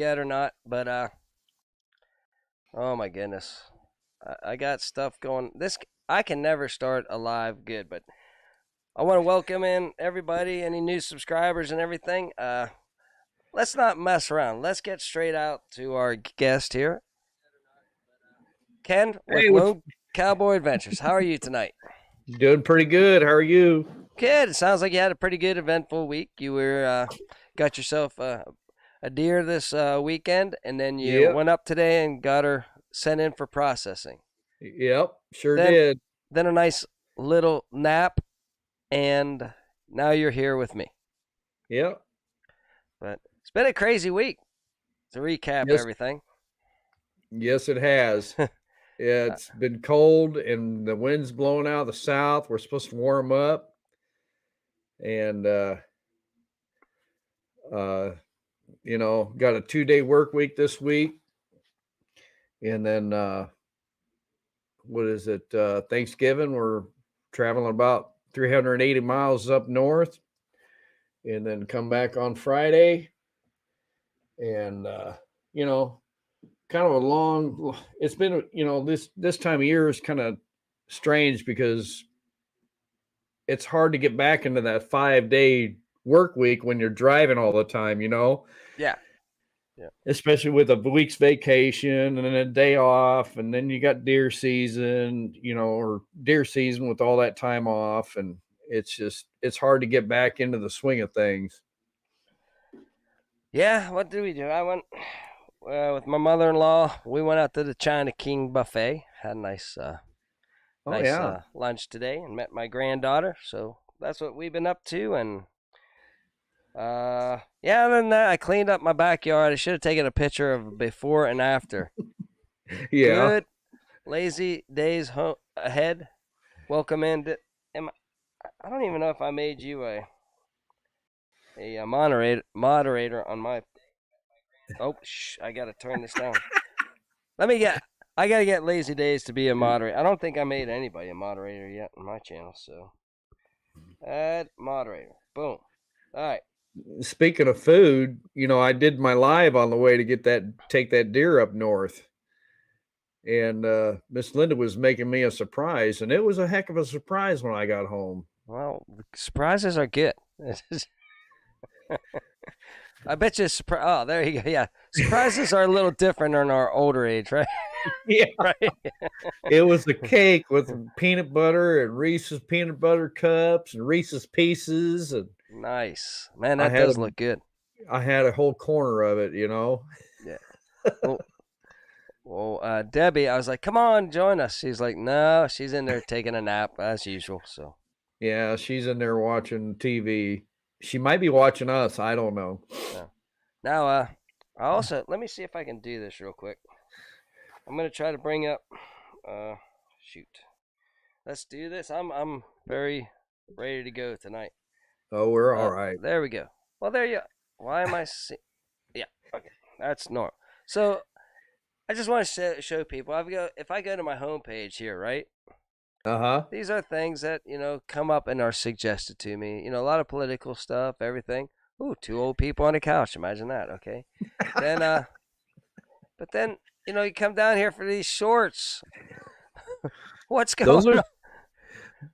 yet or not, but oh my goodness, I got stuff going. I can never start a live good, but I want to welcome in everybody, any new subscribers and everything. Let's not mess around. Let's get straight out to our guest here, Ken with Hey, what's Lone Cowboy Adventures. How are you tonight? doing pretty good. How are you? Good. It sounds like you had a pretty good, eventful week. You were got yourself a deer this weekend, and then you Yep. went up today and got her sent in for processing. Yep, sure Then, did. then a nice little nap, and now you're here with me. Yep. But it's been a crazy week to recap Yes, everything. yes it has. Yeah, Uh, it's been cold and the wind's blowing out of the south. We're supposed to warm up and uh got a 2-day work week this week and then what is it? Thanksgiving we're traveling about 380 miles up north and then come back on Friday and you know kind of a long it's been this time of year is kind of strange because it's hard to get back into that 5-day work week when you're driving all the time, yeah, yeah, especially with a week's vacation and then a day off and then you got deer season with all that time off and it's hard to get back into the swing of things. yeah. What did we do? I went with my mother-in-law. We went out to the China King buffet. Had a Oh nice yeah. lunch today, and met my granddaughter. So that's what we've been up to, and yeah, other than that, I cleaned up my backyard. I should have taken a picture of before and after. Yeah. Good, lazy days ahead. Welcome in. I don't even know if I made you a moderator on my. Oh, I gotta turn this down. Let me get. I gotta get lazy days to be a moderator. I don't think I made anybody a moderator yet on my channel. So add moderator. Boom. All right. Speaking of food, I did my live on the way to take that deer up north. And Miss Linda was making me a surprise, and it was a heck of a surprise when I got home. Well, surprises are good. I bet you. Oh, there you go. Yeah, surprises are a little different in our older age, right? Yeah. Right. It was a cake with peanut butter and Reese's peanut butter cups and Reese's pieces, and Nice, man. I That had a does look good. I had a whole corner of it. Yeah. Well, Debbie, I was like, "Come on, join us." She's like, "No, she's in there taking a nap as usual." So, Yeah, she's in there watching TV. She might be watching us. I don't know. no. Now, I also let me see if I can do this real quick. I'm gonna try to bring up. Uh, shoot. Let's do this. I'm very ready to go tonight. Oh, we're all right. There we go. Well, there you. Why am I? Yeah. Okay. That's normal. So I just want to show people. If I go to my homepage here, right? Uh-huh. These are things that come up and are suggested to me. A lot of political stuff, everything. Ooh, two old people on a couch. Imagine that. Okay. Then but then you come down here for these shorts. What's going Those are on?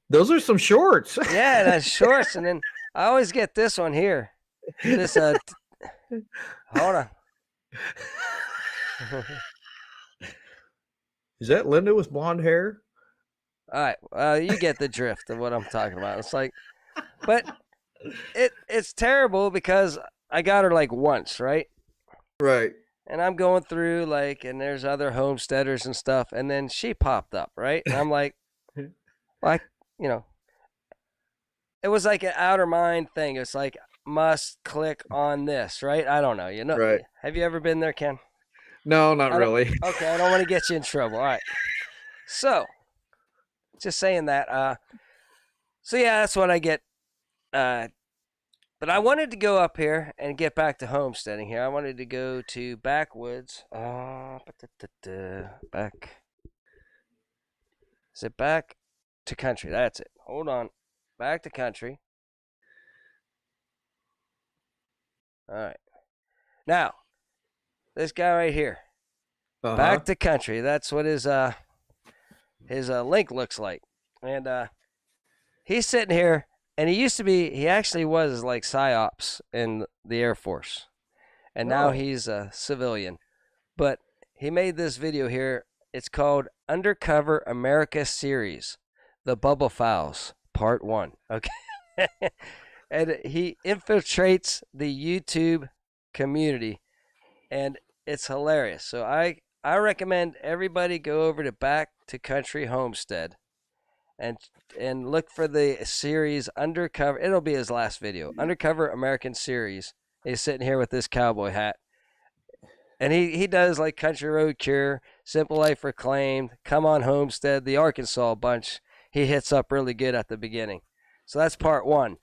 those are some shorts. Yeah, that's shorts, and then I always get this one here. This hold on. Is that Linda with blonde hair? All right, you get the drift of what I'm talking about. It's like, but it's terrible because I got her like once, right? Right. And I'm going through and there's other homesteaders and stuff, and then she popped up, right? And I'm like, you know, it was like an outer mind thing. It's like must click on this, right? I don't know. Right. Have you ever been there, Ken? No, not I don't. really. Okay, I don't want to get you in trouble. All right. So, just saying that. So yeah, that's what I get. Uh, but I wanted to go up here and get back to homesteading here. I wanted to go to backwoods. Back. Is it back to country? That's it. Hold on. Back to country. All right. Now, This guy right here. Uh-huh. Back to country. That's what his link looks like. And he's sitting here, and he actually was like psyops in the Air Force, and now Oh. he's a civilian. But he made this video here. It's called Undercover America Series, The Bubble Files, Part 1. Okay. And he infiltrates the YouTube community, and it's hilarious. So I recommend everybody go over to Back to Country Homestead and look for the series Undercover. It'll be his last video. Undercover American Series. He's sitting here with this cowboy hat. And he does like Country Road Cure, Simple Life Reclaimed, Come On Homestead, the Arkansas bunch. He hits up really good at the beginning. So that's part 1.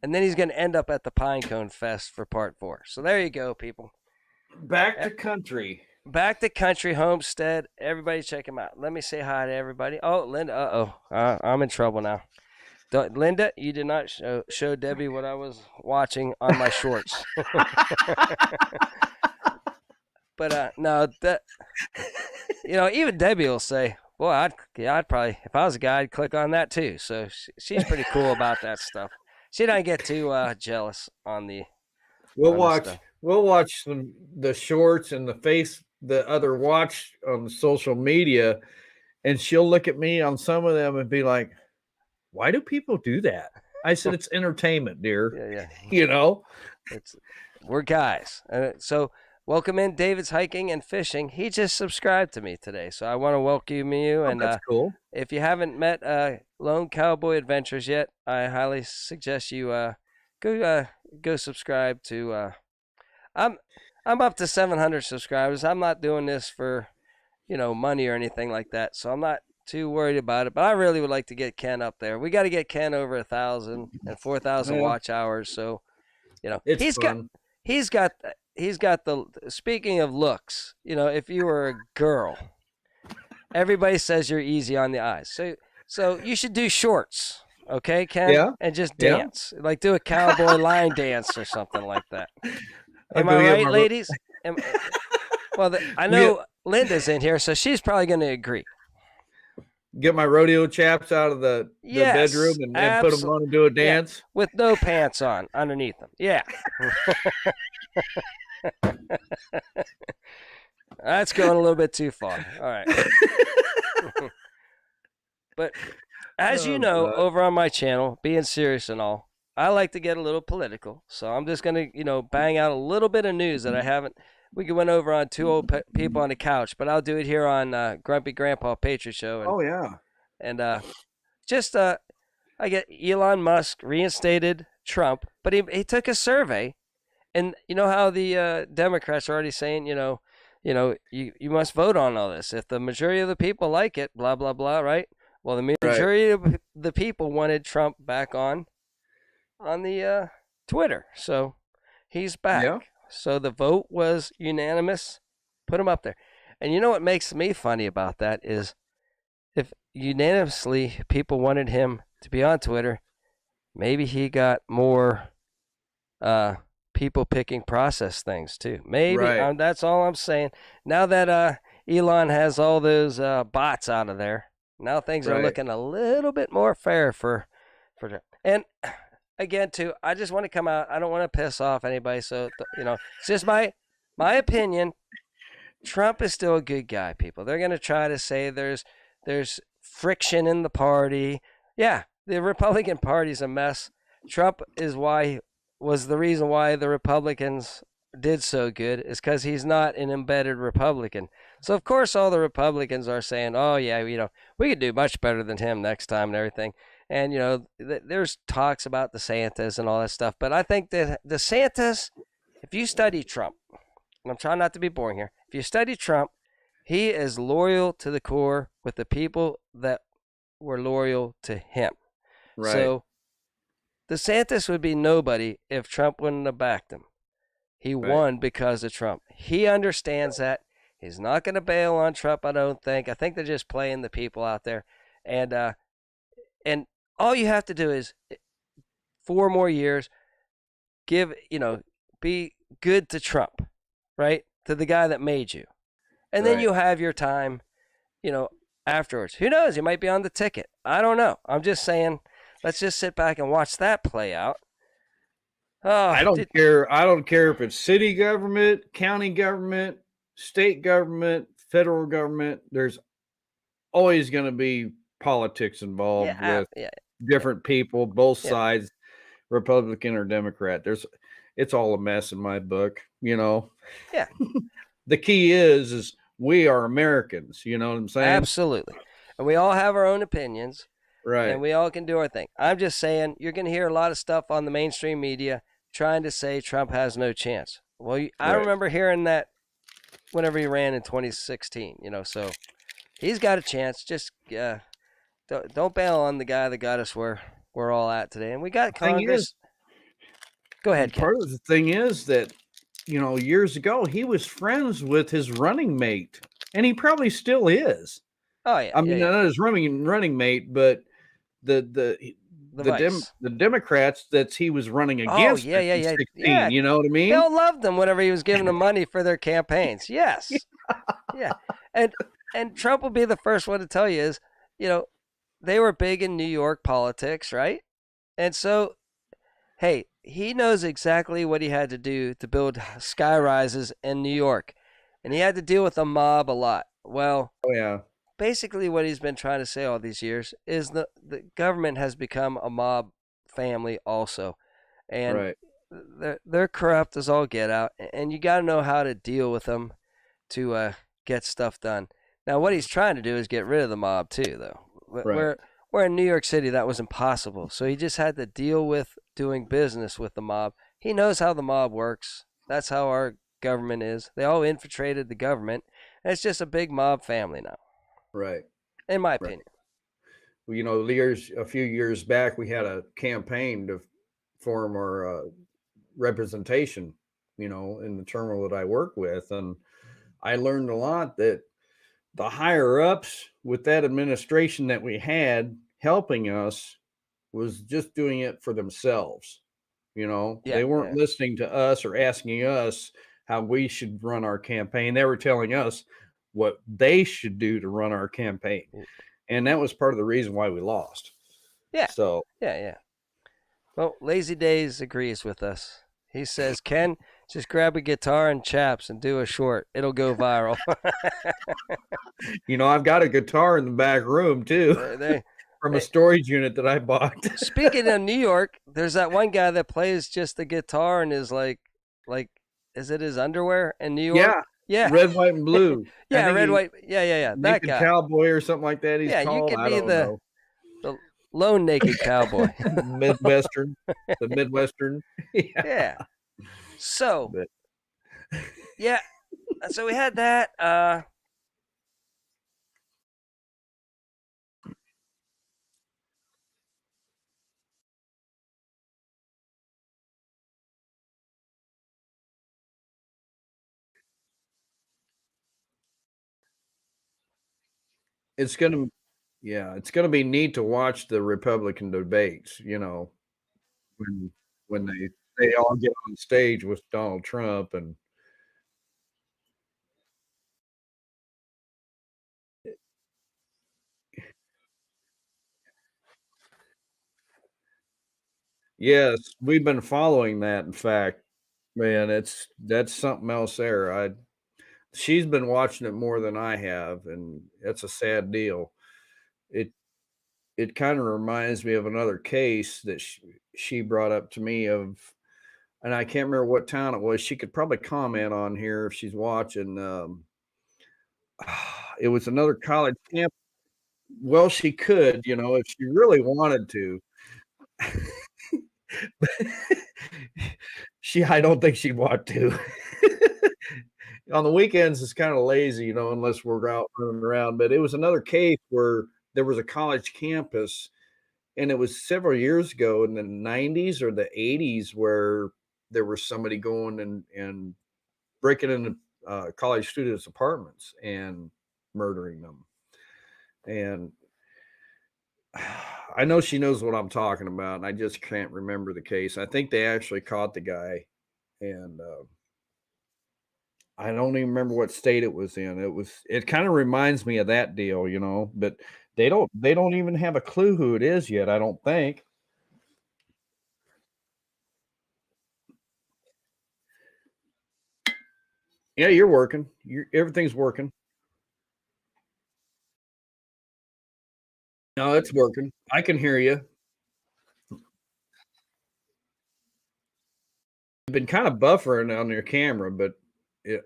And then he's going to end up at the Pinecone Fest for part 4. So there you go, people. Back to country. Back to Country Homestead. Everybody check him out. Let me say hi to everybody. Oh, Linda. I'm in trouble now. Linda, you did not show Debbie what I was watching on my shorts. But no, that even Debbie will say, "Boy, I'd probably, if I was a guy, I'd click on that too." So she's pretty cool about that stuff. She doesn't get too jealous on the. We'll on the watch. stuff. We'll watch the shorts and the other watch on social media, and she'll look at me on some of them and be like, "Why do people do that?" I said, "It's entertainment, dear." Yeah. We're guys. So welcome in David's Hiking and Fishing. He just subscribed to me today, so I want to welcome you. Oh, And that's cool. if you haven't met Lone Cowboy Adventures yet, I highly suggest you go subscribe to. I'm up to 700 subscribers. I'm not doing this for money or anything like that, so I'm not too worried about it. But I really would like to get Ken up there. We got to get Ken over 1,000 and 4,000 watch hours. So it's he's fun. got the. Speaking of looks, if you were a girl, everybody says you're easy on the eyes. So you should do shorts, okay, Ken? Yeah. And just dance, like do a cowboy line dance or something like that. Am I right, ladies? I know Linda's in here, so she's probably going to agree. Get my rodeo chaps out of the bedroom and put them on and do a dance. Yeah, with no pants on underneath them. Yeah. That's going a little bit too far. All right. But as you know, over on my channel, being serious and all, I like to get a little political. So I'm just going to, bang out a little bit of news that I haven't. We went over on Two Old People on the Couch, but I'll do it here on Grumpy Grandpa Patriot Show. And, oh, yeah. And I get Elon Musk reinstated Trump, but he took a survey. And you know how the Democrats are already saying, you must vote on all this. If the majority of the people like it, blah, blah, blah, right? Well, the majority of the people wanted Trump back on the Twitter. So he's back. Yeah. So the vote was unanimous. Put him up there. And you know what makes me funny about that is if unanimously people wanted him to be on Twitter, maybe he got more people picking process things too. Maybe. That's all I'm saying. Now that Elon has all those bots out of there, now things are looking a little bit more fair for and again too, I just want to come out. I don't want to piss off anybody, so it's just my opinion. Trump is still a good guy, people. They're going to try to say there's friction in the party. Yeah, the Republican Party's a mess. Trump was the reason why the Republicans did so good is because he's not an embedded Republican. So of course all the Republicans are saying, "Oh yeah, we could do much better than him next time and everything." And there's talks about DeSantis and all that stuff, but I think that DeSantis, if you study Trump, and I'm trying not to be boring here, if you study Trump, he is loyal to the core with the people that were loyal to him. Right. So DeSantis would be nobody if Trump wouldn't have backed him. He won because of Trump. He understands that. He's not going to bail on Trump, I don't think. I think they're just playing the people out there. And all you have to do is 4 more years, be good to Trump, right? to the guy that made you. And then Right. you have your time, afterwards. Who knows? You might be on the ticket. I don't know. I'm just saying, let's just sit back and watch that play out. I Oh, don't care. I don't care if it's city government, county government, state government, federal government. There's always going to be politics involved yeah, with yeah, different people, both yeah, sides, Republican or Democrat. It's all a mess in my book. yeah. The key is we are Americans. You know what I'm saying? Absolutely. And we all have our own opinions, and Right. we all can do our thing. I'm just saying, you're going to hear a lot of stuff on the mainstream media trying to say Trump has no chance. Well, I Right. remember hearing that whenever he ran in 2016. So he's got a chance. Just don't bail on the guy that got us where we're all at today. And we got Thing is, Congress. Go ahead, Ken. part of the thing is that years ago he was friends with his running mate, and he probably still is. Oh yeah, I yeah, mean, yeah. not his running mate, but the The the Vice. the Democrats that he was running Oh against yeah, in yeah, yeah, 16. yeah. You know what I They mean? all loved him whenever he was giving them money for their campaigns. Yes. Yeah. And Trump will be the first one to tell you is, you know, they were big in New York politics, right? And so, hey, he knows exactly what he had to do to build sky rises in New York. And he had to deal with a mob a lot. Well, Oh yeah, basically what he's been trying to say all these years is the government has become a mob family also. And right, they're corrupt as all get out, and you got to know how to deal with them to get stuff done. Now, what he's trying to do is get rid of the mob too, though. right, Where in New York City that was impossible, so he just had to deal with doing business with the mob. He knows how the mob works. That's how our government is. They all infiltrated the government, and it's just a big mob family now, right, in my right. opinion. Well, a few years back, we had a campaign to form our representation. In the terminal that I work with, and I learned a lot that the higher ups with that administration that we had helping us was just doing it for themselves. Yeah, They weren't yeah, listening to us or asking us how we should run our campaign. They were telling us what they should do to run our campaign. And that was part of the reason why we lost. yeah, So, yeah, yeah. Well, Lazy Days agrees with us. He says, Ken, just grab a guitar and chaps and do a short. It'll go viral. I've got a guitar in the back room too they, from a they, storage unit that I bought. speaking of New York, there's that one guy that plays just the guitar and is like, is it his underwear in New York? Yeah. Yeah, Red, white, and blue. I yeah, think red, he white. Yeah, yeah, yeah. That naked guy. cowboy or something like that he's Yeah, you called. could I be don't know. the lone naked cowboy. Midwestern. The Midwestern. Yeah. Yeah. So But yeah, so we had that. it's gonna yeah, it's gonna be neat to watch the Republican debates, when they all get on stage with Donald Trump. And yes, we've been following that, in fact. Man, that's something else there. I She's been watching it more than I have, and it's a sad deal. It it kinda reminds me of another case that she brought up to me of, and I can't remember what town it was. She could probably comment on here if she's watching. It was another college camp. Well, she could, if she really wanted to. I don't think she'd want to. On the weekends, it's kinda lazy, unless we're out running around. But it was another case where there was a college campus, and it was several years ago in the '90s or the '80s where there was somebody going and breaking into, college students' apartments and murdering them. And I know she knows what I'm talking about, and I just can't remember the case. I think they actually caught the guy, and, I don't even remember what state it was in. It kind of reminds me of that deal, but they don't even have a clue who it is yet, I don't think. Yeah, you're working. Everything's working. No, it's working. I can hear you. You've been kind of buffering on your camera, but you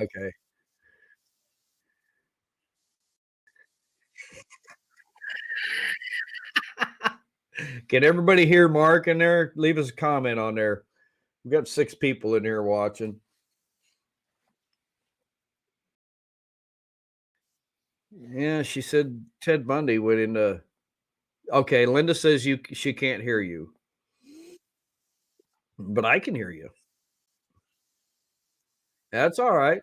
okay. Can everybody hear Mark in there? Leave us a comment on there. We've got 6 people in here watching. Yeah, she said Ted Bundy went into okay, Linda says she can't hear you, but I can hear you. That's all right.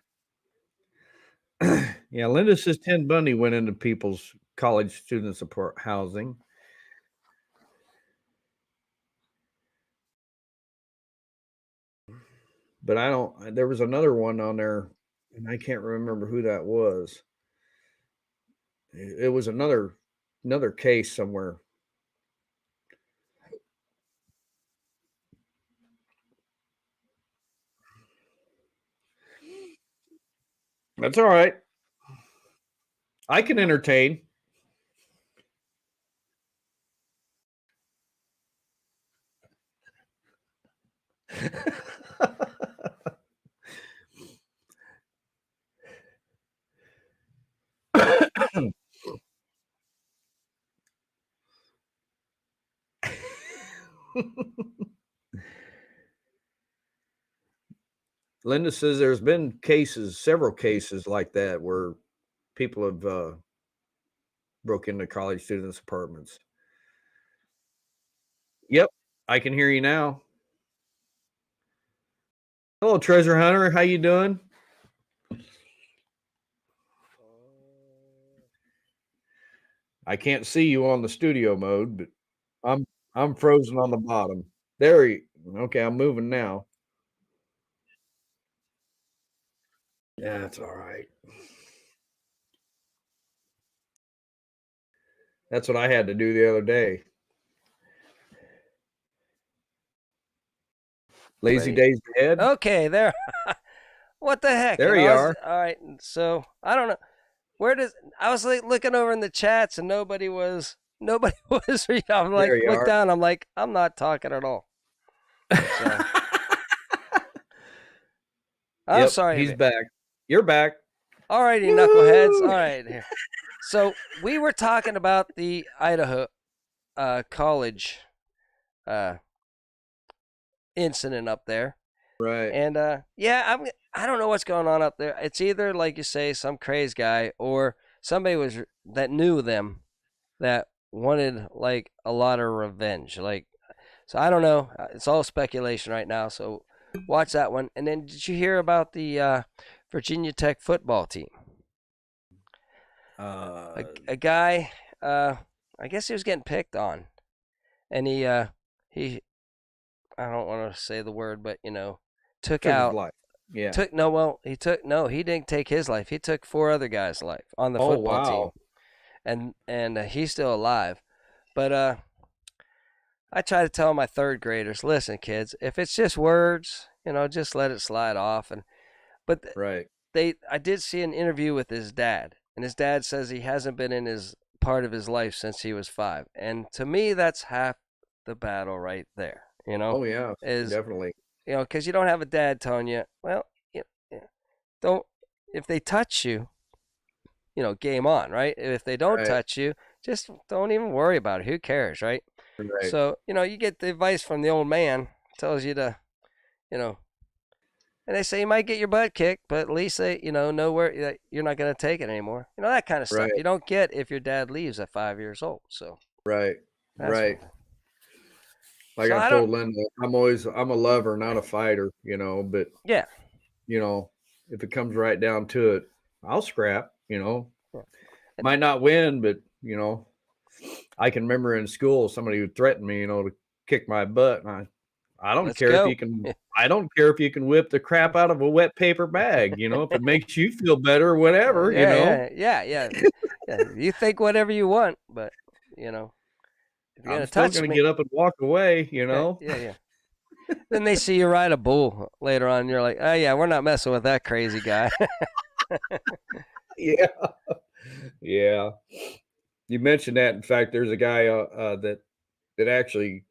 Yeah, Linda says Ted Bundy went into people's college student support housing, but I don't there was another one on there, and I can't remember who that was. It was another case somewhere. That's all right. I can entertain. Linda says there's been several cases like that where people have broke into college students' apartments. Yep, I can hear you now. Hello, treasure hunter. How you doing? I can't see you on the studio mode, but I'm I'm frozen on the bottom. There you okay, I'm moving now. Yeah, that's all right. That's what I had to do the other day. Lazy Great. days ahead. Okay, there. What the heck? There you I was are. all right. So I don't know where does I was like looking over in the chats and nobody was. I'm like There you look are. down. I'm like I'm not talking at all. So I'm Yep, sorry. he's back. You're back. Alrighty, knuckleheads. Woo! All right here. So we were talking about the Idaho college uh, incident up there, Right. and yeah, I don't know what's going on up there. It's either like you say, some crazy guy, or somebody was that knew them that wanted like a lot of revenge. Like, so I don't know. It's all speculation right now. So watch that one. And then did you hear about the Virginia Tech football team? A guy, uh, I guess he was getting picked on, and he I don't want to say the word, but took Took his out life. Yeah. took no well he took no he didn't take his life. He took four other guys' life on the Oh, football team, wow. and he's still alive. But I try to tell my third graders, listen, kids, if it's just words, just let it slide off. But Right. I did see an interview with his dad, and his dad says he hasn't been in his part of his life since he was 5. And to me, that's half the battle right there. Oh, yeah, Is definitely. because you don't have a dad telling you, well, don't if they touch you, game on, right? If they don't Right. touch you, just don't even worry about it. Who cares, right? Right. So, you get the advice from the old man, tells you to, you know, and they say you might get your butt kicked, but at least they, know where that you're not going to take it anymore. That kind of stuff. Right. You don't get if your dad leaves at 5 years old. So Right. that's Right. one thing. Like So I've I don't, told Linda, I'm a lover, not a fighter, but yeah. you know, if it comes right down to it, I'll scrap, Yeah. And Might not win, but I can remember in school somebody who threatened me, to kick my butt, and I don't Let's care if go. you can. I don't care if you can whip the crap out of a wet paper bag. If it makes you feel better, or whatever. Yeah. You think whatever you want, but you know, if you're I'm gonna still touch going to me, get up and walk away. yeah. Then they see you ride a bull later on, and you're like, oh yeah, we're not messing with that crazy guy. Yeah, yeah. You mentioned that. In fact, there's a guy that actually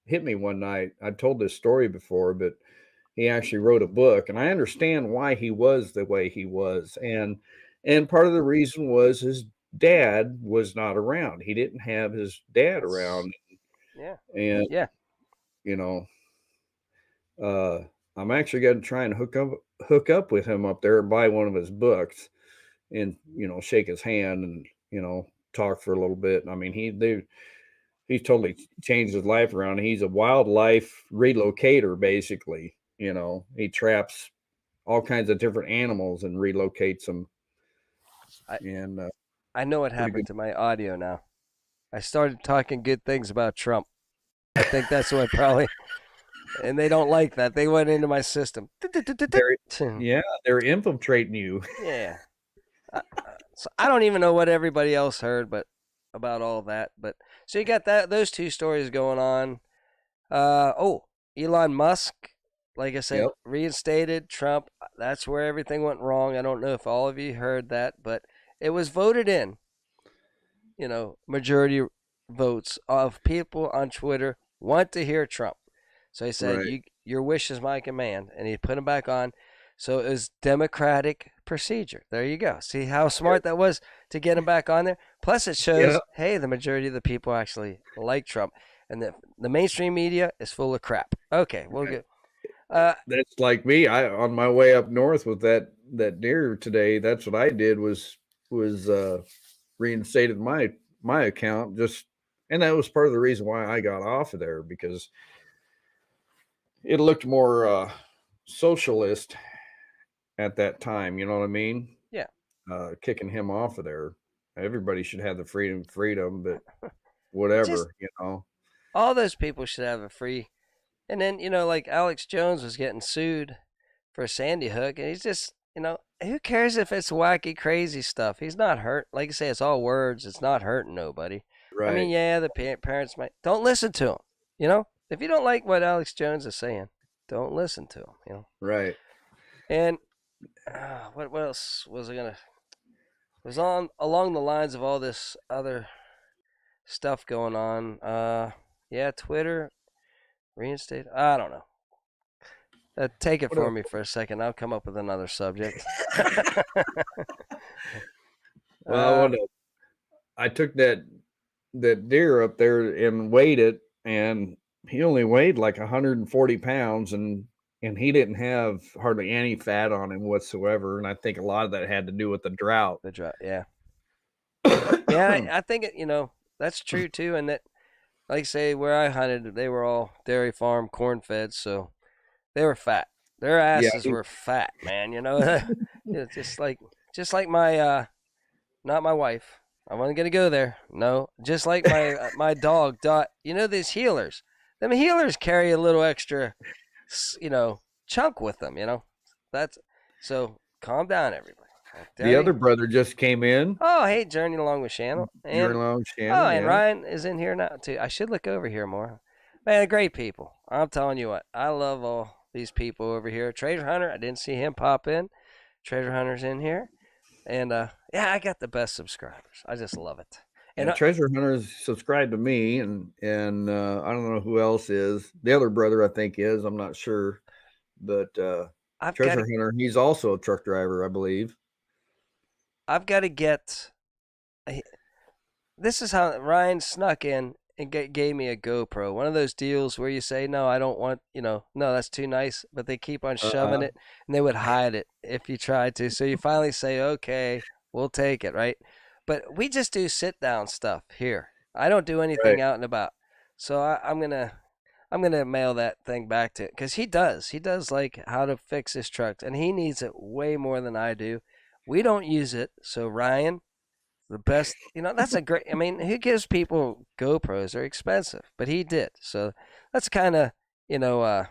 hit me one night. I've told this story before, but he actually wrote a book, and I understand why he was the way he was. And part of the reason was his dad was not around. He didn't have his dad That's around, yeah, and yeah. you know, uh, I'm actually going to try and hook up with him up there and buy one of his books, and shake his hand and talk for a little bit. I mean, he's totally changed his life around. He's a wildlife relocator, basically. He traps all kinds of different animals and relocates them. I And I know what pretty happened good. to my audio now. I started talking good things about Trump. I think that's what probably, and they don't like that. They went into my system. They're yeah, they're infiltrating you. Yeah. So I don't even know what everybody else heard, but about all that. But so you got those two stories going on. Oh, Elon Musk, like I said, Yep. reinstated Trump. That's where everything went wrong. I don't know if all of you heard that, but it was voted in. Majority votes of people on Twitter want to hear Trump. So he said, Right. Your wish is my command," and he put him back on. So it was democratic procedure. There you go. See how smart that was to get him back on there. Plus, it Yeah. shows, hey, the majority of the people actually like Trump, and the mainstream media is full of crap. Okay, we'll Right. get. Uh, That's like me. I on my way up north with that deer today. That's what I did was reinstated my account just, and that was part of the reason why I got off of there, because it looked more socialist at that time. You know what I mean? yeah, Kicking him off of there. Everybody should have the freedom, but just whatever. all those people should have a free. And then like Alex Jones was getting sued for Sandy Hook, and he's just, who cares if it's wacky, crazy stuff? He's not hurt. Like I say, it's all words. It's not hurting nobody. I mean, Right, yeah, the parents might. Don't listen to him. If you don't like what Alex Jones is saying, don't listen to him. right. And what else was I gonna? It was on along the lines of all this other stuff going on. Yeah, Twitter reinstate. I don't know. Take it What for else? me for a second. I'll come up with another subject. Well, uh, I took that deer up there and weighed it, and he only weighed like 140 pounds, and he didn't have hardly any fat on him whatsoever. And I think a lot of that had to do with the drought. the drop. Yeah, yeah. I think that's true too, and that, like say where I hunted, they were all dairy farm corn fed, so they were fat. Their Yeah, asses were fat, man. It's just like my not my wife. I wasn't gonna go there. No, just like my dog Dot. These healers. Them healers carry a little extra, chunk with them. That's so. Calm down, everybody. I the tell you. other brother just came in. Oh, hey, journey along with Shannon, You're and along, oh, Shannon. and Yeah, Ryan is in here now too. I should look over here more. Man, great people. I'm telling you what, I love all these people over here. Treasure Hunter, I didn't see him pop in. Treasure Hunter's in here. And yeah, I got the best subscribers. I just love it. yeah. And Treasure Hunters subscribed to me, and I don't know who else is. The other brother, I think, is. I'm not sure, but I've got Treasure to Hunter, he's also a truck driver, I believe. I've got to get. This is how Ryan snuck in and gave me a GoPro. One of those deals where you say, "No, I don't want," no, that's too nice, but they keep on shoving Uh, it, and they would hide it if you tried to. So you finally say, "Okay, we'll take it," right? But we just do sit down stuff here. I don't do anything right, out and about. So I'm gonna mail that thing back to, because he does. He does like how to fix his trucks, and he needs it way more than I do. We don't use it, so Ryan, the best. That's a great. I mean, who gives people GoPros? They're expensive, but he did. So that's kind of you know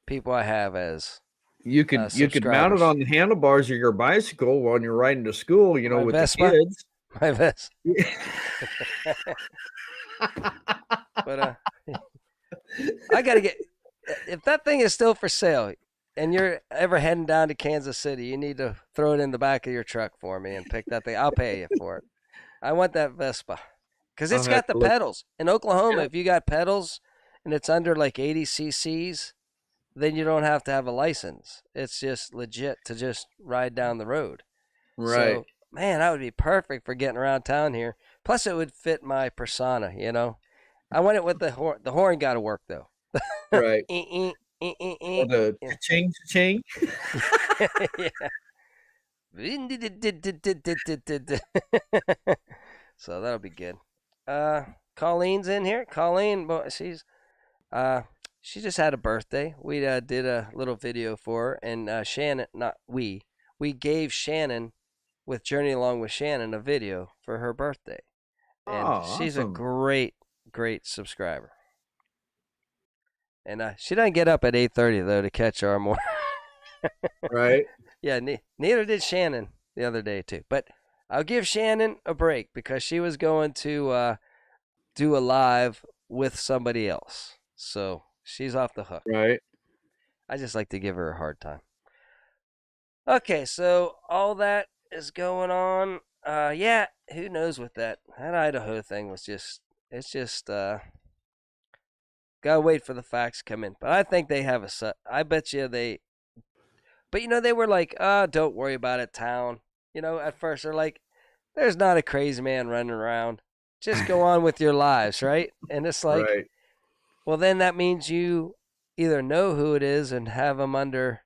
people I have as You could mount it subscribers. on the handlebars of your bicycle when you're riding to school, My with the Vespa, kids. my Vespa. But I gotta get. If that thing is still for sale, and you're ever heading down to Kansas City, you need to throw it in the back of your truck for me and pick that thing. I'll pay you for it. I want that Vespa because I'll it's have got the to look. pedals. In Oklahoma, Yeah. if you got pedals and it's under like 80 cc's, then you don't have to have a license. It's just legit to just ride down the road. Right. So, man, that would be perfect for getting around town here. Plus, it would fit my persona. I want it with the horn. The horn got to work though. Right. Or the Yeah. cha-ching. Yeah. So that'll be good. Uh, Colleen's in here. Colleen, uh, she just had a birthday. We did a little video for her, and Shannon, not we gave Shannon with Journey Along with Shannon a video for her birthday, Oh, and she's a awesome. great subscriber. And she doesn't get up at 8:30 though to catch our more. Right. Yeah, neither did Shannon the other day too. But I'll give Shannon a break because she was going to do a live with somebody else, so she's off the hook. Right. I just like to give her a hard time. Okay, so all that is going on. Yeah, who knows what that Idaho thing was just. It's just gotta wait for the facts to come in. But I think they have a set. I bet you they. But they were like, don't worry about it, town. At first they're like, there's not a crazy man running around. Just go on with your lives, right? And it's like, Right. well, then that means you either know who it is and have him under,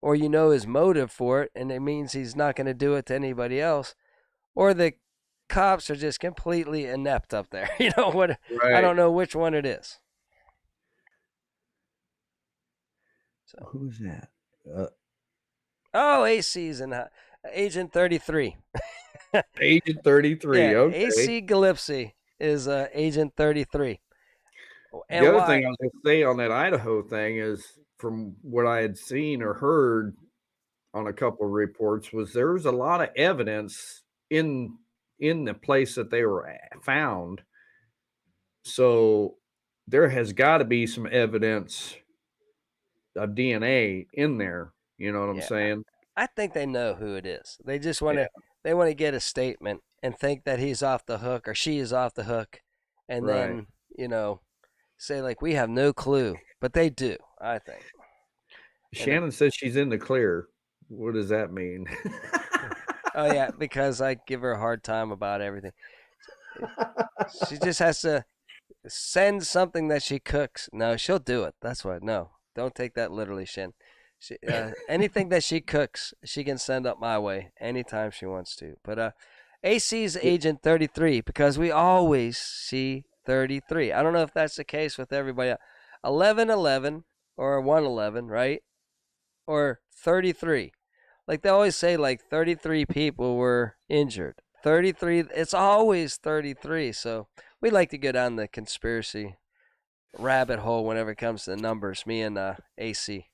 or his motive for it, and it means he's not going to do it to anybody else, or the cops are just completely inept up there. You know what? I Right. don't know which one it is. So, Who's that? Uh, oh, AC's and Agent 33. Agent 33. Yeah, Okay. AC Gillespie is Agent 33. The And other why? thing I was going to say on that Idaho thing is, from what I had seen or heard on a couple of reports, was there was a lot of evidence in the place that they were found. So there has got to be some evidence of DNA in there. You know what I'm Yeah, saying? I think they know who it is. They just want Yeah. to get a statement and think that he's off the hook or she is off the hook, and Right. then say like we have no clue, but they do. I think. And Shannon says she's in the clear. What does that mean? oh yeah, because I give her a hard time about everything. She just has to send something that she cooks. No, she'll do it. That's what. No, don't take that literally, Shin. Anything that she cooks, she can send up my way anytime she wants to. But AC's Agent 33 because we always see 33. I don't know if that's the case with everybody else. 1111 or 111, right? Or 33. Like they always say, like 33 people were injured. 33. It's always 33. So we like to go down the conspiracy rabbit hole whenever it comes to the numbers. Me and AC.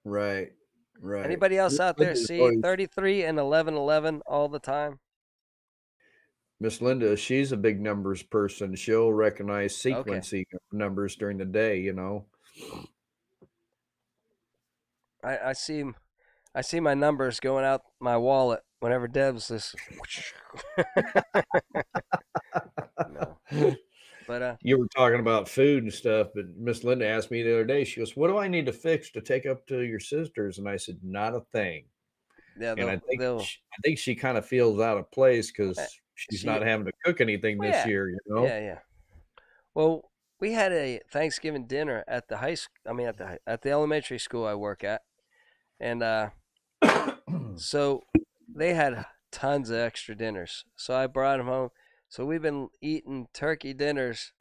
Right. Right. Anybody else Miss out there Linda's see always 33 and 1111 all the time? Miss Linda, she's a big numbers person. She'll recognize Okay. sequencing of numbers during the day. I see my numbers going out my wallet whenever Deb's this. No, but You were talking about food and stuff, but Miss Linda asked me the other day, she goes, "What do I need to fix to take up to your sisters?" And I said, "Not a thing." yeah, And they'll they'll I think she kind of feels out of place uh, because she's she not having to cook anything well, this yeah, year. yeah. Well, we had a Thanksgiving dinner at the high school. I mean, at the elementary school I work at, and so they had tons of extra dinners. So I brought them home. So we've been eating turkey dinners,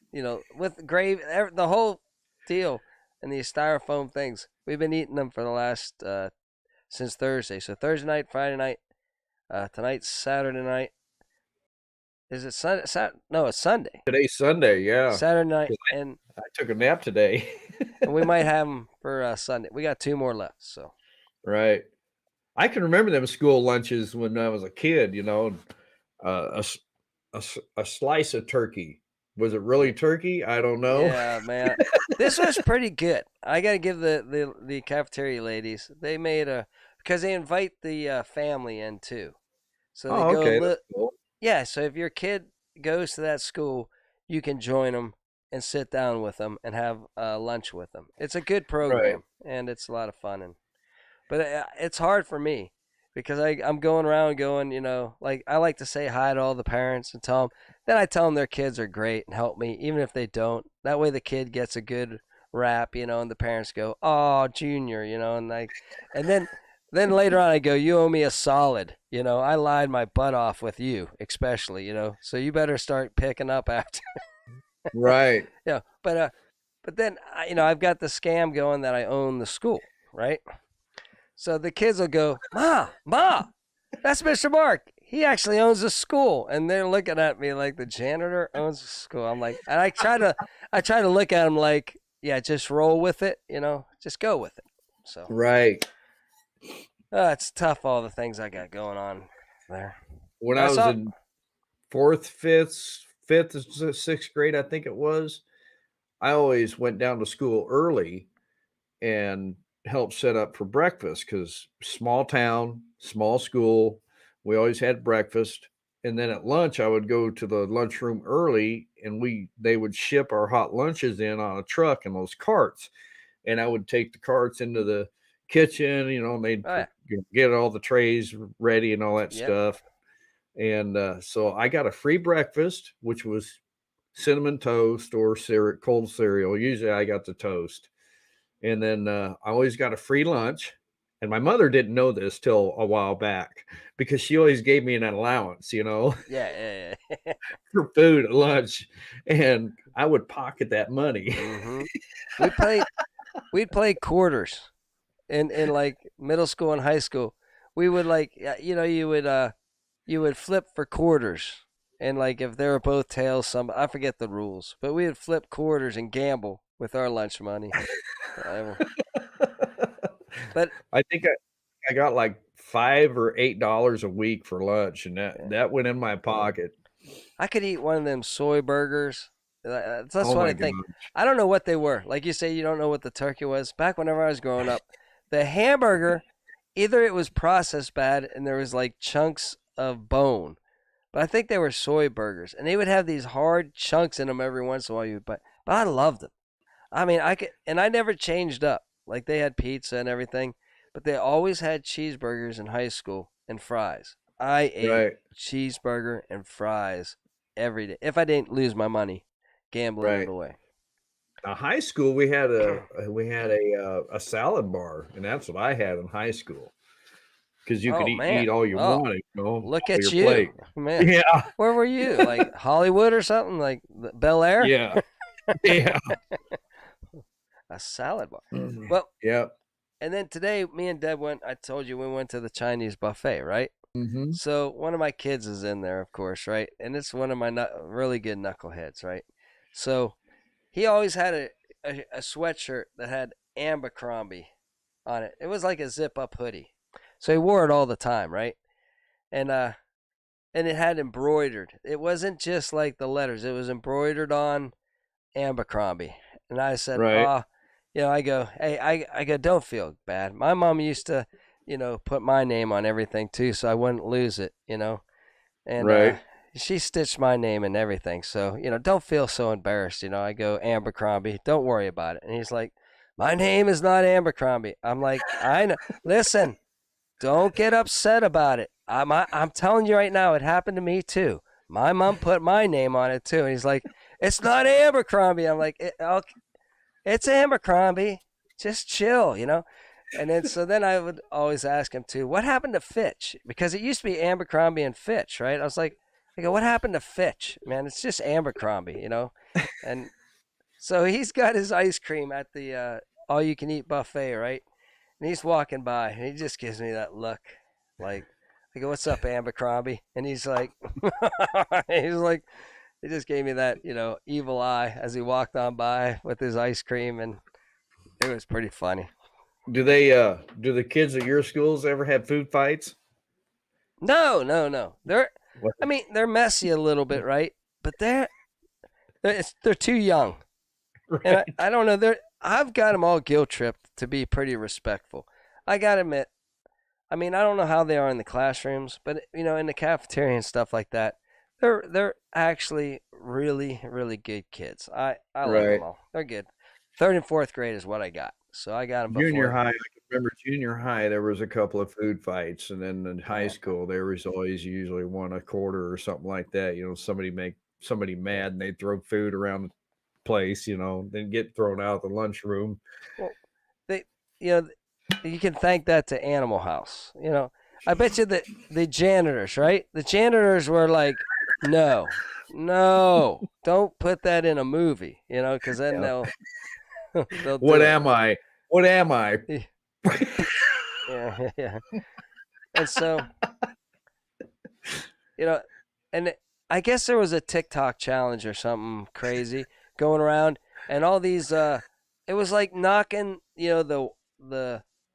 with gravy, the whole deal, and these styrofoam things. We've been eating them for the last since Thursday. So Thursday night, Friday night, tonight's Saturday night. Is it Sunday? No, it's Sunday. Today's Sunday, yeah. Saturday night, 'Cause and I took a nap today. we might have them for Sunday. We got two more left. So Right. I can remember them school lunches when I was a kid, a, s- a slice of turkey. Was it really turkey? I don't know. yeah, man, this was pretty good. I got to give the cafeteria ladies. They made a because they invite the family in too. So they Oh, go a okay. That's little. cool. Yeah, so if your kid goes to that school, you can join them and sit down with them and have lunch with them. It's a good Right. program and it's a lot of fun. And but it's hard for me because I'm going around going, like I like to say hi to all the parents and tell them. Then I tell them their kids are great and help me, even if they don't. That way the kid gets a good rap, and the parents go, "Oh, Junior," and then later on I go, "You owe me a solid." I lied my butt off with you, especially, so you better start picking up after. Right. Yeah, but then I've got the scam going that I own the school, right? So the kids will go, Ma, that's Mr. Mark. He actually owns the school, and they're looking at me like the janitor owns the school. I'm like, and I try to look at them like, yeah, just roll with it, just go with it. So Right. it's tough, all the things I got going on there. When But I I was saw, in fourth, fifth, sixth grade, I think it was, I always went down to school early and helped set up for breakfast because small town, small school, we always had breakfast. And then at lunch, I would go to the lunchroom early and they would ship our hot lunches in on a truck in those carts. And I would take the carts into the kitchen, and they'd oh yeah, get all the trays ready and all that yep, stuff. And so I got a free breakfast, which was cinnamon toast or cold cereal. Usually I got the toast. And then I always got a free lunch. And my mother didn't know this till a while back because she always gave me an allowance, yeah, yeah. for food at lunch. And I would pocket that money. Mm-hmm. We played, we'd play quarters in like middle school and high school. We would like, you would flip for quarters, and like if they were both tails, I forget the rules, but we would flip quarters and gamble with our lunch money. Whatever. But I think I got like $5 or $8 a week for lunch, and that yeah, that went in my pocket. I could eat one of them soy burgers. That's Oh what I my think. god! I don't know what they were. Like you say, you don't know what the turkey was. Back whenever I was growing up, the hamburger, either it was processed bad and there was like chunks of bone, but I think they were soy burgers, and they would have these hard chunks in them every once in a while. But I loved them. I mean, and I never changed up. Like they had pizza and everything, but they always had cheeseburgers in high school and fries. I ate Right, cheeseburger and fries every day if I didn't lose my money gambling it right. away. Now, high school, we had a salad bar, and that's what I had in high school because you could Oh eat man. all you Oh, wanted, look off at your you, plate. man. Yeah, Where were you? Like Hollywood or something? Like Bel Air? yeah, yeah. A salad bar. Mhm. Well, Yep. and then today, me and Deb went. I told you we went to the Chinese buffet, right? Mhm. So one of my kids is in there, of course, right? And it's one of my really good knuckleheads, right? So he always had a sweatshirt that had Abercrombie on it. It was like a zip up hoodie. So he wore it all the time, right? And and it had embroidered. It wasn't just like the letters. It was embroidered on Abercrombie. And I said, Right, I go, hey, I go, don't feel bad. My mom used to, put my name on everything too, so I wouldn't lose it. And right. she stitched my name and everything. So, don't feel so embarrassed. I go, Abercrombie, don't worry about it. And he's like, my name is not Abercrombie. I'm like, I know. Listen, don't get upset about it. I'm telling you right now, it happened to me too. My mom put my name on it too. And he's like, it's not Abercrombie. I'm like, okay, it's Abercrombie. Just chill. And then so then I would always ask him too, what happened to Fitch? Because it used to be Abercrombie and Fitch, right? I go, what happened to Fitch? Man, it's just Abercrombie. And so he's got his ice cream at the all you can eat buffet, right? And he's walking by and he just gives me that look like, I go, "What's up, Abercrombie?" And he's like, he's like, he just gave me that, evil eye as he walked on by with his ice cream, and it was pretty funny. Do the kids at your schools ever have food fights? No, no, no. What? I mean, they're messy a little bit, right? But they're too young, and I, Right. I don't know. I've got them all guilt tripped to be pretty respectful. I gotta admit, I mean, I don't know how they are in the classrooms, but in the cafeteria and stuff like that, they're actually really really good kids. I like them Right. all. They're good. Third and fourth grade is what I got, so I got them Junior before. high, I can remember junior high, there was a couple of food fights, and then in high Yeah, school, there was always usually one a quarter or something like that. Somebody make somebody yeah. mad and they throw food around the place, then get thrown out of the lunchroom. Well, they, you know, you can thank that to Animal House. I bet you that the janitors, right? The janitors were like, no, no, don't put that in a movie, because then Yeah. they'll What do it. am I? What am I? Yeah, yeah. And so, you know, and I guess there was a TikTok challenge or something crazy going around, and all these, it was like knocking, the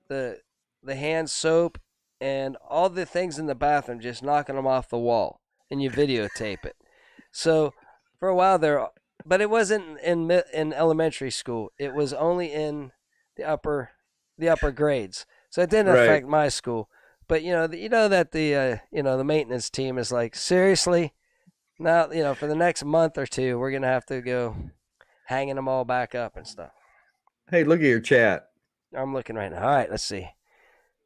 the the hand soap and all the things in the bathroom, just knocking them off the wall, and you videotape it. So for a while there, but it wasn't in elementary school. It was only in the upper the upper grades. So it didn't Right. affect my school. But that the maintenance team is like, seriously, now for the next month or two we're gonna have to go hanging them all back up and stuff. Hey, look at your chat. I'm looking right now. All right, let's see.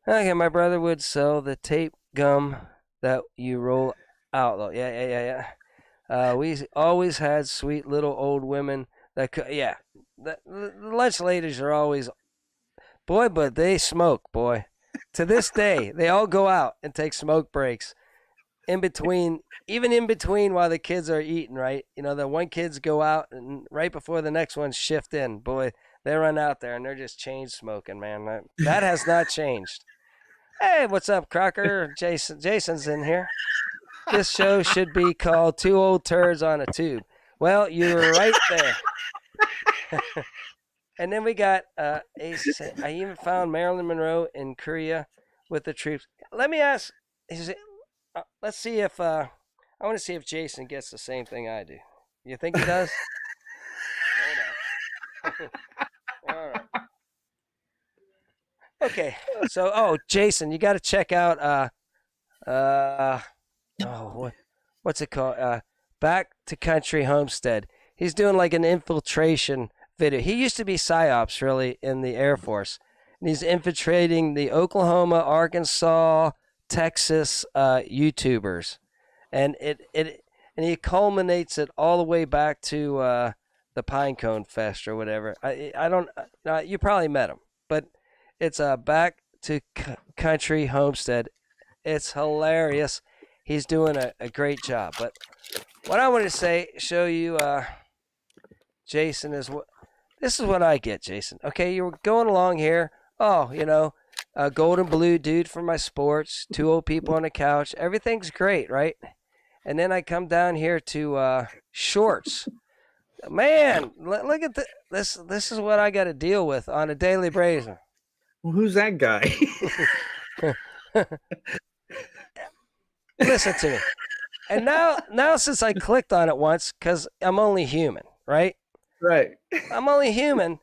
Okay, my brother would sell the tape gum that you roll out. Though. Yeah, yeah, yeah, yeah. We always had sweet little old women that could. Yeah, the lunch ladies are always, boy, but they smoke, boy. To this day, they all go out and take smoke breaks in between, even in between while the kids are eating, right? The one kids go out and right before the next one's shift in, boy, they run out there and they're just chain smoking, man. That has not changed. Hey, what's up, Crocker? Jason's in here. This show should be called Two Old Turds on a Tube. Well, you were right there. And then we got I even found Marilyn Monroe in Korea with the troops. Let me ask. Let's see if I want to see if Jason gets the same thing I do. You think he does? Hold on. All right. Okay. So, Jason, you got to check out uh what's it called? Back to Country Homestead. He's doing like an infiltration video. He used to be psyops really in the Air Force, and he's infiltrating the Oklahoma, Arkansas, Texas YouTubers, and he culminates it all the way back to the Pinecone Fest or whatever. I don't. You probably met him, but it's Back to Country Homestead. It's hilarious. He's doing a great job. But what I want to show you, Jason, is what this is what I get, Jason. Okay, you were going along here. Oh, a golden blue dude for my sports, two old people on the couch. Everything's great, right? And then I come down here to shorts. Man, look at this. This is what I got to deal with on a daily basis. Well, who's that guy? Listen to me. And now since I clicked on it once, because I'm only human, right? Right. I'm only human.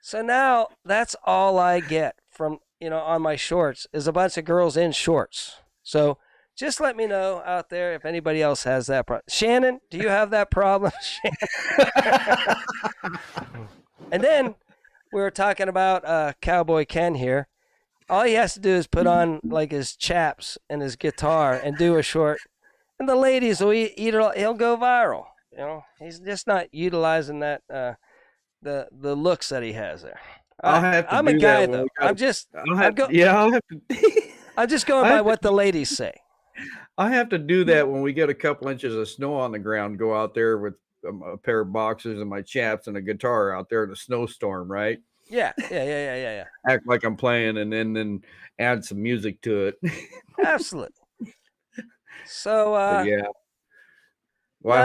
So now that's all I get from, on my shorts is a bunch of girls in shorts. So just let me know out there if anybody else has that problem. Shannon, do you have that problem? And then we were talking about Cowboy Ken here. All he has to do is put on like his chaps and his guitar and do a short, and the ladies will eat it all. He'll go viral. He's just not utilizing that the looks that he has there. I'll have to I'm a do that guy when we though. got. I'll have to. I'm just going I by have to, what the ladies say. I have to do that when we get a couple inches of snow on the ground. Go out there with a pair of boxers and my chaps and a guitar out there in a snowstorm, right? Yeah, yeah, yeah, yeah, yeah, yeah. Act like I'm playing and then add some music to it. Absolutely. So, But yeah, well, no,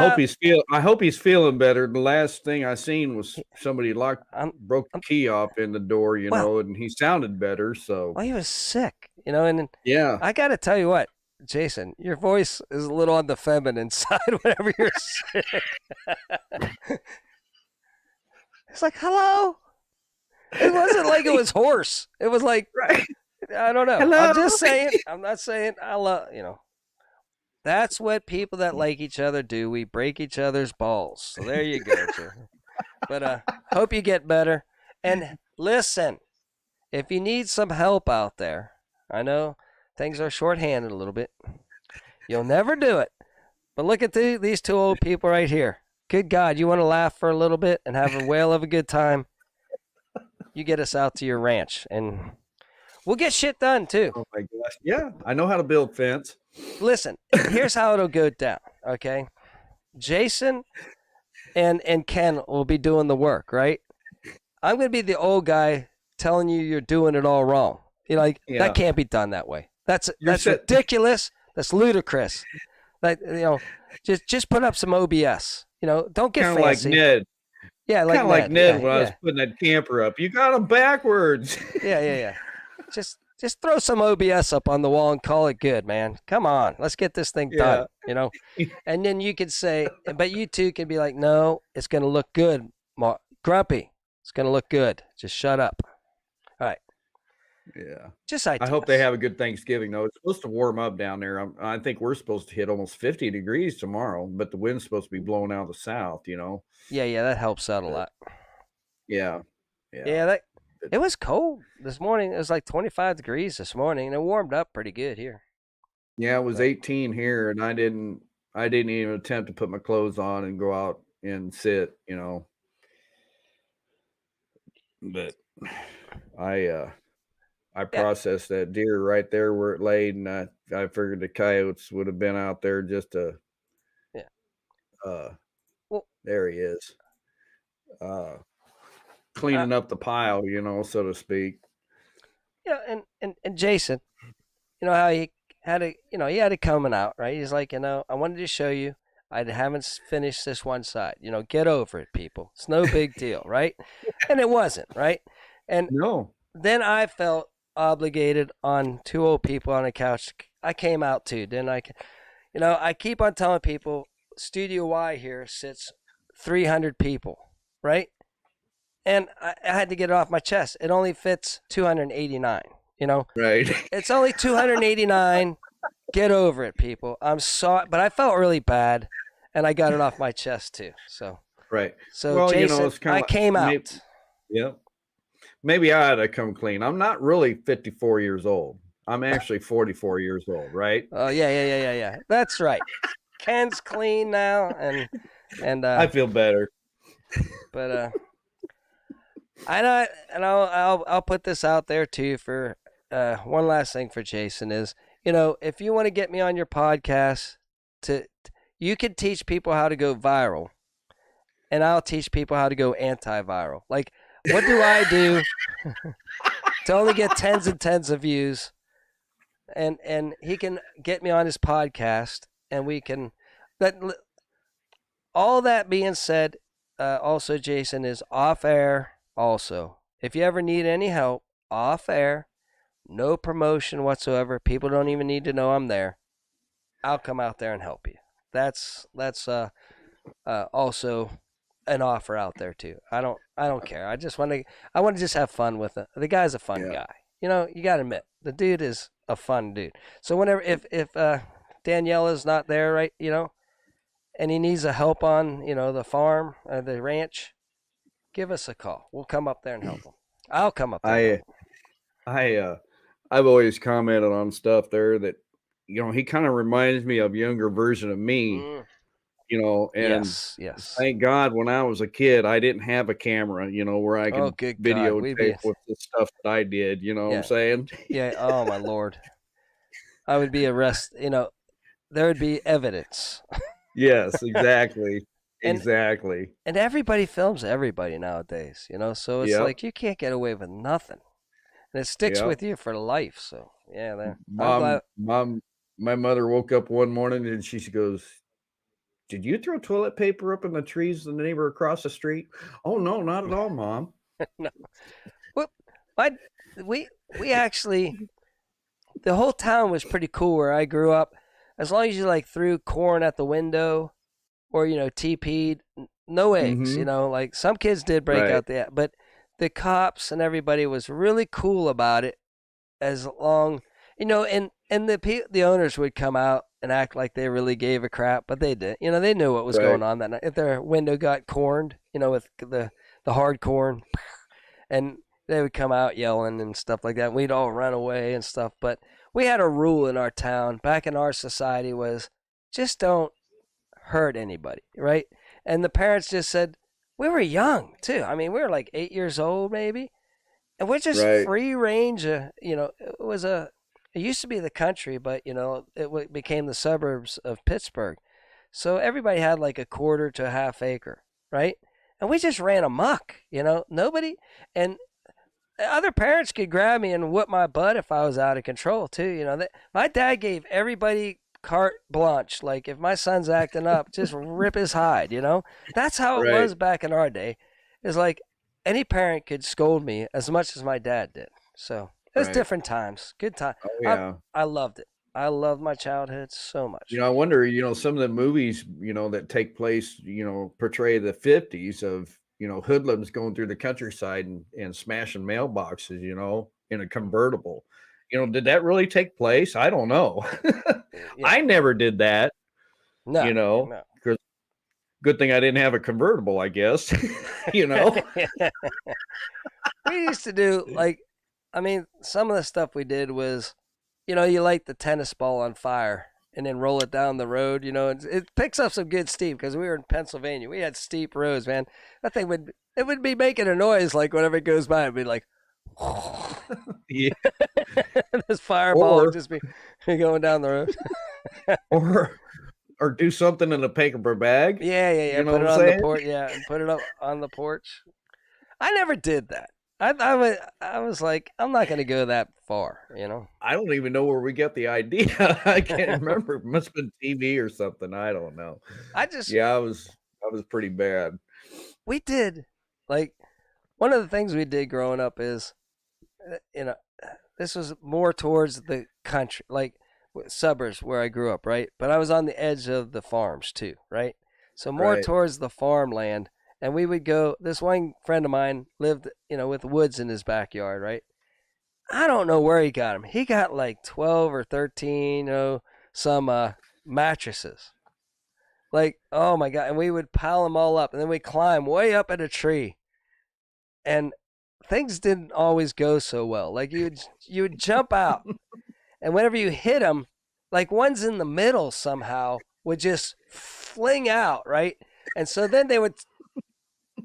I hope he's feeling better. The last thing I seen was he- somebody locked I'm, broke the I'm, key off in the door, well, and he sounded better. So well, he was sick, and yeah, I got to tell you what, Jason, your voice is a little on the feminine side whenever you're sick. It's like, hello. It wasn't like it was hoarse. It was like, right. I don't know. I'm Hello. just saying. I'm not saying I love. That's what people that like each other do. We break each other's balls. So there you go, Jason. But hope you get better. And listen, if you need some help out there, I know things are shorthanded a little bit. You'll never do it. But look at these two old people right here. Good God, you want to laugh for a little bit and have a whale of a good time? You get us out to your ranch, and we'll get shit done too. Oh my gosh. Yeah, I know how to build fence. Listen, here's how it'll go down. Okay, Jason and Ken will be doing the work, right? I'm gonna be the old guy telling you you're doing it all wrong. Like that Yeah, can't be done that way. you're That's set. ridiculous. That's ludicrous. Like just put up some OBS. Don't get Kind of like fancy. Ned. Yeah, like Kind of like Ned. Ned Yeah, when I was yeah, putting that camper up. You got him backwards. yeah. Just throw some OBS up on the wall and call it good, man. Come on, let's get this thing Yeah. done. And then you could say, but you two can be like, no, it's gonna look good, Grumpy. It's gonna look good. Just shut up. All right, Yeah. just I hope they ideas. have a good Thanksgiving though. It's supposed to warm up down there. I think we're supposed to hit almost 50 degrees tomorrow, but the wind's supposed to be blowing out of the south. Yeah, that helps out a But lot. yeah. Yeah. Yeah, that But it was cold this morning. It was like 25 degrees this morning, and it warmed up pretty good here. yeah, it was But 18 here and I didn't even attempt to put my clothes on and go out and sit. But I yeah, processed that deer right there where it laid, and I figured the coyotes would have been out there just to yeah. uh Well, there he is. Uh uh, cleaning up the pile, so to speak. and Jason, how he had it coming out, right? He's like, I wanted to show you. I haven't finished this one side. Get over it, people. It's no big deal, right? And it wasn't, right? And No. then I felt obligated on two old people on a couch. I came out too, didn't I? I keep on telling people Studio Y here sits 300 people, right? And I had to get it off my chest. It only fits 289. Right. It's only 289. Get over it, people. I'm sorry, but I felt really bad, and I got it off my chest too. So, Right. so Well, Jason, it's kind I of like came maybe, out. yeah. Maybe I ought to come clean. I'm not really 54 years old. I'm actually 44 years old, right? Oh yeah. That's right. Ken's clean now, and I feel better. but I know, and I'll put this out there too for one last thing for Jason is if you want to get me on your podcast you can teach people how to go viral, and I'll teach people how to go antiviral. Like, what do I do to only get tens and tens of views? And he can get me on his podcast, and we can. That all that being said, also Jason is off air. Also, if you ever need any help, off air, no promotion whatsoever. People don't even need to know I'm there. I'll come out there and help you. That's also an offer out there too. I don't care. I want to just have fun with it. The guy's a fun Yeah. guy. You got to admit the dude is a fun dude. So whenever if Danielle is not there, right, and he needs a help on the farm, the ranch, give us a call. We'll come up there and help him. I'll come up there and help I him. I I've always commented on stuff there that he kind of reminds me of younger version of me, Mm, and yes. thank God when I was a kid I didn't have a camera, where I Oh, could good God, we'd videotape be with the stuff that I did, you know what I'm yeah, saying? yeah. Oh my Lord, I would be arrested. There would be evidence, Yes, exactly. and Exactly. and everybody films everybody nowadays. So it's Yep. like you can't get away with nothing, and it sticks Yep. with you for life. So yeah, there. I'm Mom glad. mom My mother woke up one morning and she goes, "Did you throw toilet paper up in the trees of the neighbor across the street?" "Oh no, not at all, Mom." No. Well, my we actually the whole town was pretty cool where I grew up. As long as you like threw corn at the window or TP'd, no eggs. Mm-hmm. Like some kids did break Right. out the, but the cops and everybody was really cool about it. As long, and the owners would come out and act like they really gave a crap, but they did. They knew what was Right. going on that night. If their window got corned, with the hard corn, and they would come out yelling and stuff like that. We'd all run away and stuff. But we had a rule in our town, back in our society, was just don't hurt anybody, right? And the parents just said, we were young too. I mean, we were like 8 years old maybe, and we're just Right. free range. It used to be the country, but it became the suburbs of Pittsburgh. So everybody had like a quarter to a half acre, right? And we just ran amok, nobody, and other parents could grab me and whoop my butt if I was out of control too. My dad gave everybody carte blanche. Like if my son's acting up, just rip his hide. That's how it Right. was back in our day. It's like any parent could scold me as much as my dad did. So it was Right. different times, good time. Oh I yeah. I loved it. I loved my childhood so much. I wonder, some of the movies, that take place, portray the 50s of, hoodlums going through the countryside and smashing mailboxes, in a convertible. Did that really take place? I don't know. Yeah, I never did that, no, you know, no. 'cause good thing I didn't have a convertible, I guess, you know? We used to do like, I mean, some of the stuff we did was, you light the tennis ball on fire and then roll it down the road. It picks up some good steam because we were in Pennsylvania. We had steep roads, man. That thing would be making a noise like whenever it goes by. It'd be like, Yeah. this fireball would Or just be going down the road. or or do something in a paper bag, Yeah, yeah, yeah. you know Put what it I'm on the saying? porch. Yeah, and put it up on the porch. I never did that. I was like, I'm not gonna go that far. I don't even know where we got the idea. I can't remember. It must've been TV or something, I don't know. I just Yeah, I was pretty bad. we did like one of the things we did growing up is you know this was more towards the country, like suburbs where I grew up, right? But I was on the edge of the farms too, right? So more Right. towards the farmland, and we would go. This one friend of mine lived, with woods in his backyard, right? I don't know where he got them. He got like 12 or 13, some mattresses. Like, oh my god! And we would pile them all up, and then we climb way up in a tree, and things didn't always go so well. Like you would jump out, and whenever you hit them, like ones in the middle somehow would just fling out, right? And so then they would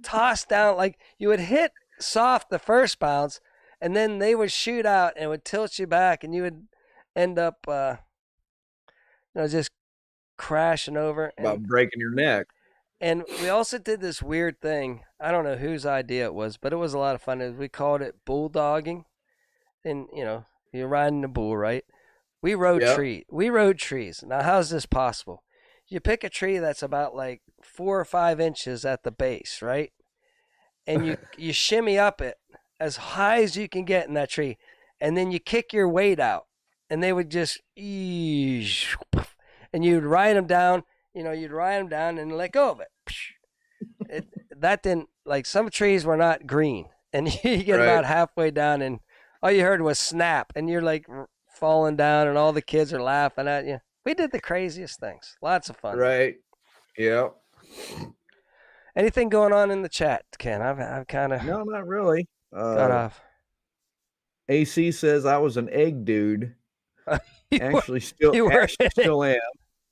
toss down, like you would hit soft the first bounce, and then they would shoot out and would tilt you back, and you would end up, just crashing over. About And breaking your neck. and we also did this weird thing. I don't know whose idea it was, but it was a lot of fun. We called it bulldogging, and you're riding a bull, right? Yep. We rode trees. Now, how's this possible? You pick a tree that's about like 4 or 5 inches at the base, right? And you shimmy up it as high as you can get in that tree, and then you kick your weight out, and they would just and you'd ride them down. You'd ride them down and let go of it. That didn't, like, some trees were not green, and you get Right. about halfway down, and all you heard was snap, and you're like falling down, and all the kids are laughing at you. We did the craziest things. Lots of fun, man. Right. Yep. Anything going on in the chat, Ken? I've kind of No, not really. got off. AC says I was an egg dude. you were Actually still you were actually still am.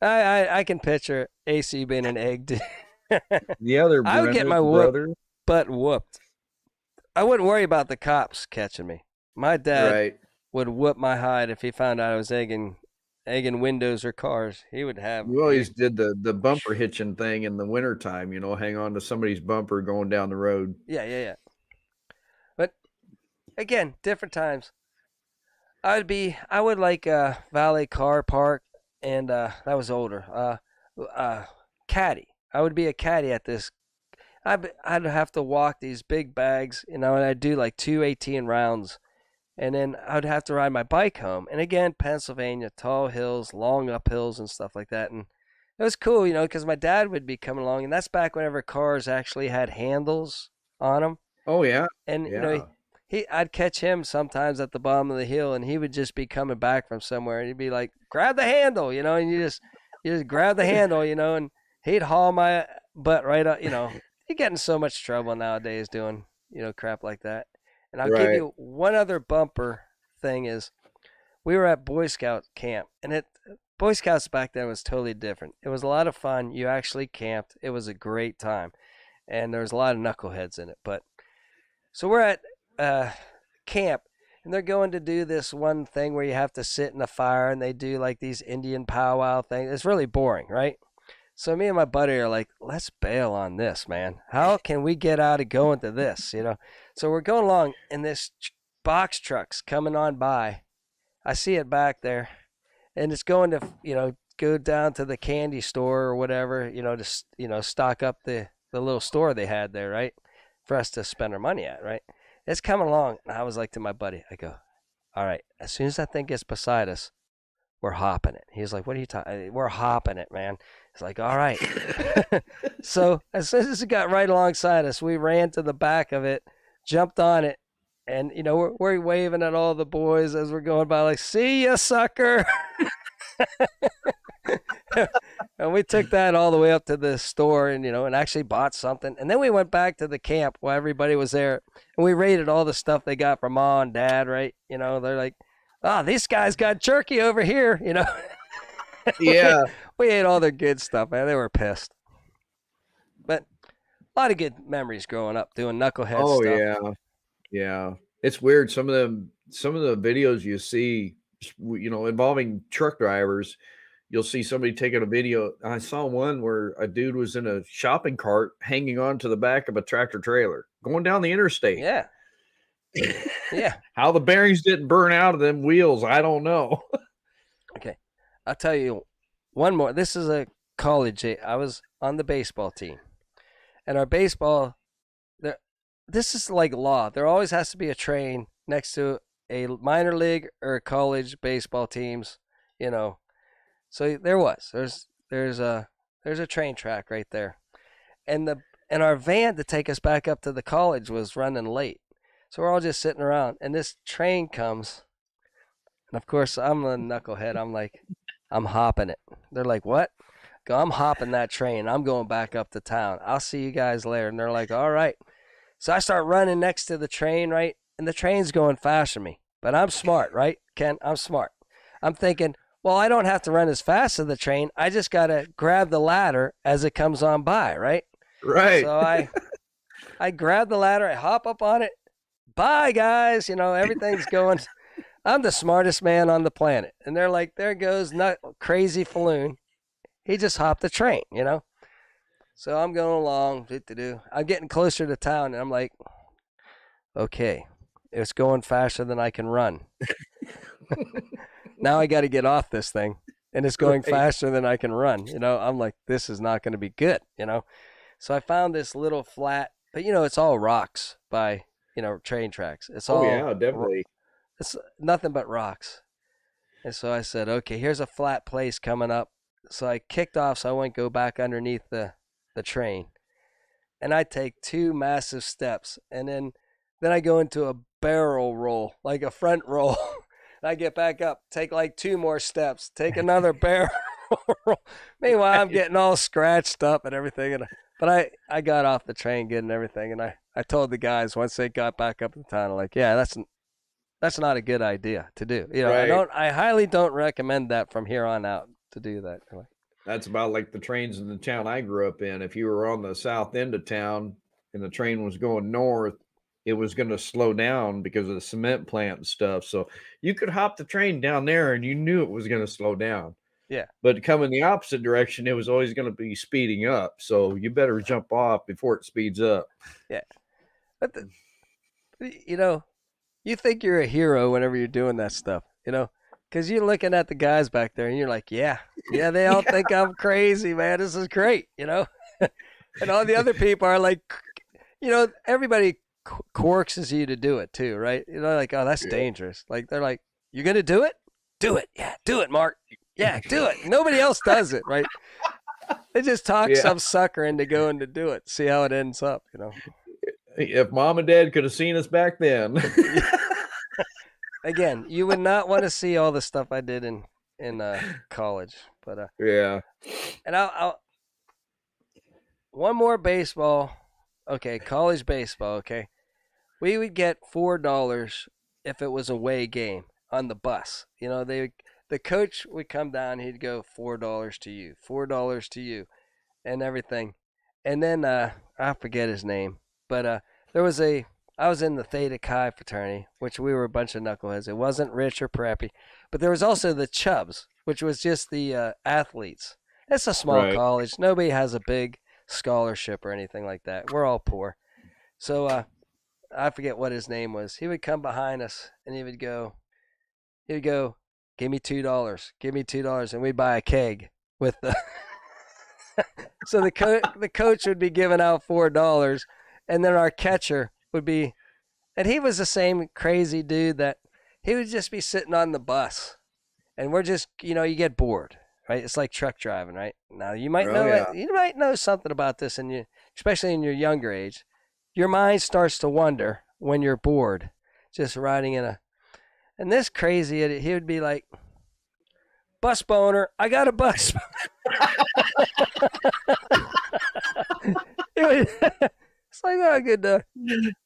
I can picture AC being an egg. The other I would get Brenda's my brother. butt whooped. I wouldn't worry about the cops catching me. My dad Right. would whoop my hide if he found out I was egging windows or cars. He would have We always did the bumper hitching thing in the wintertime, hang on to somebody's bumper going down the road. yeah, yeah, yeah. But again, different times. I would like a valet car park and that was older. Caddy. I would be a caddy at this. I'd have to walk these big bags, and I'd do like 218 rounds, and then I'd have to ride my bike home. And again, Pennsylvania, tall hills, long uphills, and stuff like that. And it was cool, because my dad would be coming along, and that's back whenever cars actually had handles on them. Oh yeah, And yeah, I'd catch him sometimes at the bottom of the hill, and he would just be coming back from somewhere, and he'd be like, "Grab the handle," and you just grab the handle, and he'd haul my butt right up. You get in so much trouble nowadays doing crap like that. And I'll give right. you one other bumper thing is we were at Boy Scout camp, and Boy Scouts back then was totally different. It was a lot of fun. You actually camped. It was a great time, and there was a lot of knuckleheads in it. But so we're at uh, camp, and they're going to do this one thing where you have to sit in a fire, and they do like these Indian powwow things. It's really boring, right? So me and my buddy are like, let's bail on this, man. How can we get out of going to this? So we're going along, and this box truck's coming on by. I see it back there, and it's going to, go down to the candy store or whatever, to, stock up the little store they had there, right? For us to spend our money at, right? It's coming along, and I was like to my buddy, I go, all right, as soon as that thing gets beside us, we're hopping it. He's like, what are you talking? We're hopping it, man. It's like, all right. So as soon as it got right alongside us, we ran to the back of it, jumped on it, and we're waving at all the boys as we're going by, like, see ya, sucker. And we took that all the way up to the store, and actually bought something. And then we went back to the camp while everybody was there, and we rated all the stuff they got from mom and dad, right? They're like, oh, these guys got jerky over here. we, Yeah. we ate all their good stuff, man. They were pissed. But a lot of good memories growing up doing knucklehead Oh stuff. yeah. Yeah. It's weird. Some of the videos you see, involving truck drivers, you'll see somebody taking a video. I saw one where a dude was in a shopping cart hanging on to the back of a tractor trailer going down the interstate. Yeah, yeah. How the bearings didn't burn out of them wheels, I don't know. Okay, I'll tell you one more. This is a college. I was on the baseball team, and our baseball, there, this is like law. There always has to be a train next to a minor league or college baseball teams. You know, so there's a train track right there, and our van to take us back up to the college was running late. So we're all just sitting around, and this train comes, and of course I'm a knucklehead. I'm like, I'm hopping it. They're like, what? Go, I'm hopping that train. I'm going back up to town. I'll see you guys later. And they're like, all right. So I start running next to the train, right? And the train's going faster than me. But I'm smart, right, Ken? I'm smart. I'm thinking, well, I don't have to run as fast as the train. I just got to grab the ladder as it comes on by, right? Right. So I grab the ladder. I hop up on it. Bye, guys. Everything's going. I'm the smartest man on the planet. And they're like, there goes crazy Falloon. He just hopped the train. So I'm going along. I'm getting closer to town, and I'm like, okay, it's going faster than I can run. Now I got to get off this thing, and it's going Right. faster than I can run. I'm like, this is not going to be good. So I found this little flat, but it's all rocks by train tracks. Oh yeah, definitely. It's nothing but rocks. And so I said, okay, here's a flat place coming up. So I kicked off so I wouldn't go back underneath the train. And I take two massive steps, and then I go into a barrel roll, like a front roll. And I get back up, take like two more steps, take another barrel roll. Meanwhile, I'm getting all scratched up and everything. But I got off the train good and everything, and I told the guys once they got back up to town, I'm like, yeah, that's not a good idea to do. Right. I highly don't recommend that from here on out to do that. That's about like the trains in the town I grew up in. If you were on the south end of town and the train was going north, it was going to slow down because of the cement plant and stuff. So you could hop the train down there and you knew it was going to slow down. Yeah, But coming the opposite direction, it was always going to be speeding up. So you better jump off before it speeds up. yeah. But you think you're a hero whenever you're doing that stuff. Because you're looking at the guys back there, and you're like, yeah, yeah, they all think I'm crazy, man. This is great, And all the other people are like, everybody coaxes you to do it too, right? Like, oh, that's Yeah. dangerous. Like they're like, you're gonna do it? Do it, yeah, do it, Mark. Yeah, do it. Nobody else does it, right? They just talk Yeah. some sucker into going to do it. See how it ends up. If mom and dad could have seen us back then. Again, you would not want to see all the stuff I did in college, but Yeah. and I'll one more baseball. Okay, college baseball. Okay, we would get $4 if it was a away game on the bus. The coach would come down. He'd go $4 to you, $4 to you, and everything. And then I forget his name, but there was a I was in the Theta Chi fraternity, which we were a bunch of knuckleheads. It wasn't rich or preppy, but there was also the Chubs, which was just the athletes. It's a small Right. college. Nobody has a big scholarship or anything like that. We're all poor. So I forget what his name was. He would come behind us and he would go, give me $2, give me $2, and we'd buy a keg with the. So the coach would be giving out $4, and then our catcher would be, and he was the same crazy dude that he would just be sitting on the bus, and we're just you get bored, right? It's like truck driving, right? Now you might Oh know it. yeah. You might know something about this, and especially in your younger age, your mind starts to wander when you're bored, just riding in a. And this crazy, he would be like, "Bus boner, I got a bus." It's like, oh, good.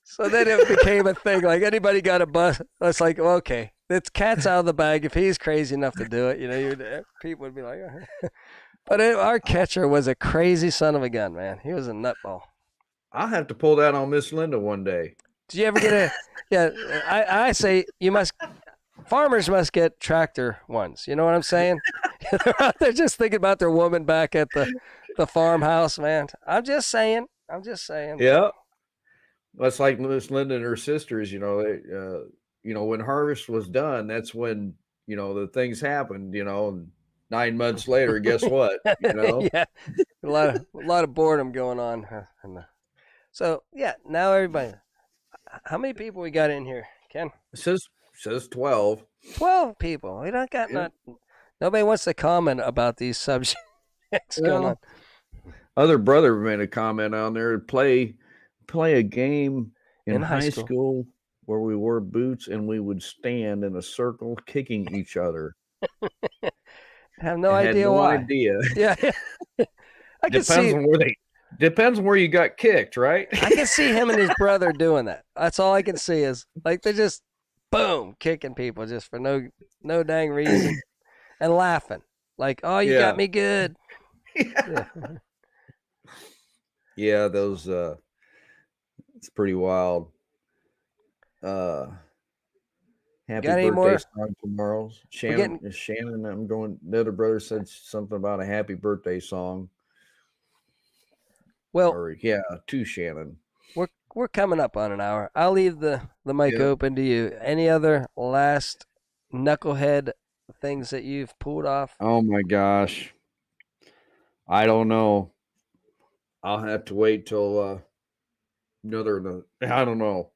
So then it became a thing. Like anybody got a bus, it's like, well, okay, it's cat's out of the bag. If he's crazy enough to do it, people would be like, oh. But our catcher was a crazy son of a gun, man. He was a nutball. I'll have to pull that on Miss Linda one day. Did you ever get a? Yeah, I say you must. Farmers must get tractor ones. You know what I'm saying? They're out there just thinking about their woman back at the farmhouse, man. I'm just saying. I'm just saying. Yeah. That's like Miss Linda and her sisters, when harvest was done, that's when, the things happened, and 9 months later, guess what? Yeah, a lot of boredom going on. So yeah, now everybody. How many people we got in here, Ken? It says 12. 12 people. We don't got Yeah. nobody wants to comment about these subjects going on. Well, other brother made a comment on there. Play a game in high high school. school where we wore boots and we would stand in a circle kicking each other. I have no I had idea no why. idea. Yeah, I can see. Depends on where you got kicked, right? I can see him and his brother doing that. That's all I can see is like they're just boom kicking people just for no dang reason and laughing like, oh, you got me good. Yeah. Yeah, those it's pretty wild. Happy Got any birthday more? song tomorrow. getting- Shannon, I'm going. The other brother said something about a happy birthday song. Well, Or yeah, to Shannon. we're coming up on an hour. I'll leave the mic Yeah. open to you. Any other last knucklehead things that you've pulled off? Oh my gosh. I don't know. I'll have to wait till another. I don't know.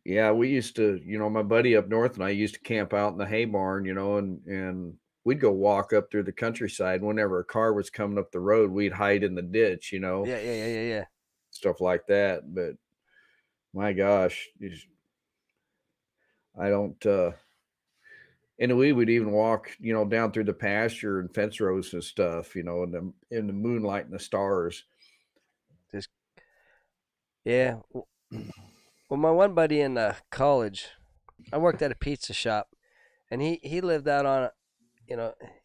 Yeah, we used to, my buddy up north and I used to camp out in the hay barn, and we'd go walk up through the countryside. Whenever a car was coming up the road, we'd hide in the ditch, Yeah. stuff like that. But my gosh, I don't. And we would even walk, down through the pasture and fence rows and stuff, in the moonlight and the stars. Yeah. Well, my one buddy in college, I worked at a pizza shop, and he lived out on,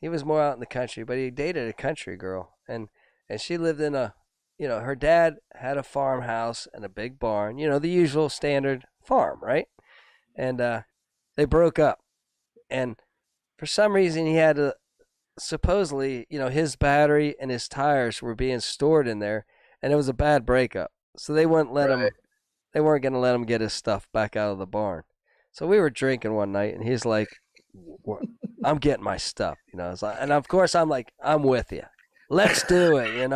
he was more out in the country, but he dated a country girl, and she lived in her dad had a farmhouse and a big barn, the usual standard farm, right? And they broke up, and for some reason he had to supposedly, his battery and his tires were being stored in there, and it was a bad breakup, so they wouldn't let him. Right. they weren't going to let him get his stuff back out of the barn. So we were drinking one night, and he's like, "I'm getting my stuff," and of course I'm like, "I'm with you. Let's do it."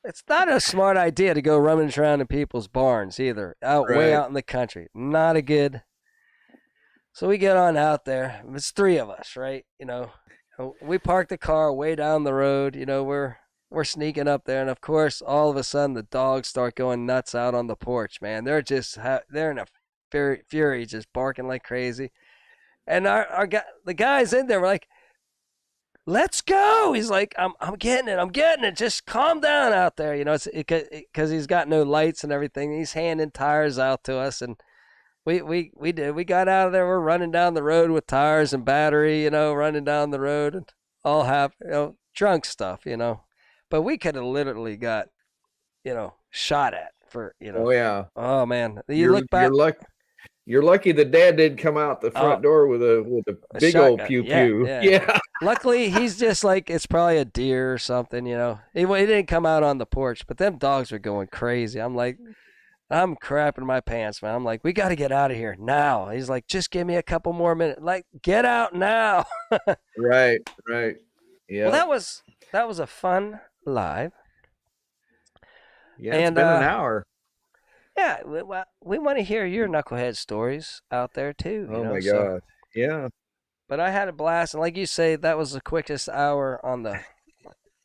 It's not a smart idea to go rummage around in people's barns either, way Right. out in the country. Not a good. So we get on out there. It's three of us, right? We park the car way down the road. We're sneaking up there, and of course, all of a sudden, the dogs start going nuts out on the porch. Man, they're in a fury, just barking like crazy. And our guy, the guys in there were like, "Let's go!" He's like, "I'm getting it. Just calm down out there." It's because he's got no lights and everything. He's handing tires out to us, and we did. We got out of there. We're running down the road with tires and battery, running down the road and all have, drunk stuff, But we could have literally got, shot at for, Oh yeah. oh man. You You're look you're back, lucky. You're lucky the dad didn't come out the oh, front door with a a big old shotgun. pew Yeah, pew. yeah. Yeah. Luckily, he's just like, it's probably a deer or something, He didn't come out on the porch, but them dogs were going crazy. I'm crapping my pants, man. I'm like, we got to get out of here now. He's like, just give me a couple more minutes. Like, get out now. Right. Right. Well, Yeah. that was a fun live, Yeah. It's and been an hour. yeah, we want to hear your knucklehead stories out there too, Oh my So, God. Yeah. but I had a blast, and like you say, that was the quickest hour on the.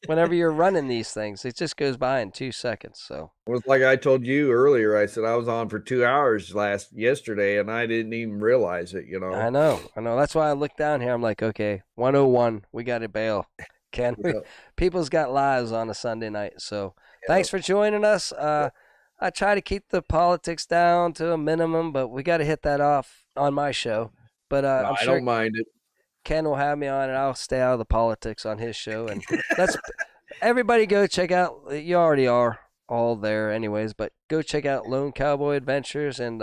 Whenever you're running these things, it just goes by in 2 seconds. So It was like I told you earlier. I said I was on for 2 hours yesterday, and I didn't even realize it. I know. That's why I looked down here. I'm like, okay, 101, we got to bail. Ken, Yeah. people's got lives on a Sunday night. So Yeah. thanks for joining us. I try to keep the politics down to a minimum, but we got to hit that off on my show. But No, I'm I sure don't mind it. Ken will have me on, and I'll stay out of the politics on his show. And let's everybody go check out. You already are all there, anyways. But go check out Lone Cowboy Adventures and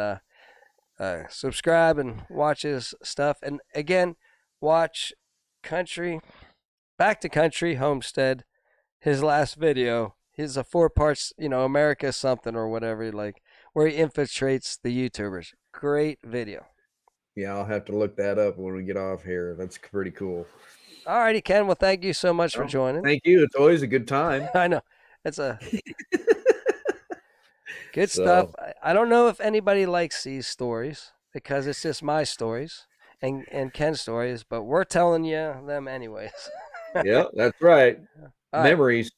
subscribe and watch his stuff. And again, watch Back to Country Homestead. His last video. He's a 4 parts, America something or whatever, like where he infiltrates the YouTubers. Great video. Yeah, I'll have to look that up when we get off here. That's pretty cool. Alrighty, Ken. Well, thank you so much for Well, joining. thank you. It's always a good time. I know. It's a good stuff. So, I don't know if anybody likes these stories because it's just my stories and Ken's stories, but we're telling you them anyways. yeah, that's right. All right. Memories.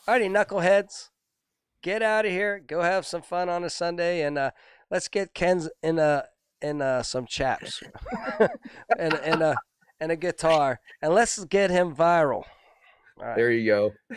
Alrighty, knuckleheads. Get out of here. Go have some fun on a Sunday, and let's get Ken's in some chaps and a guitar, and let's get him viral. All right. There you go.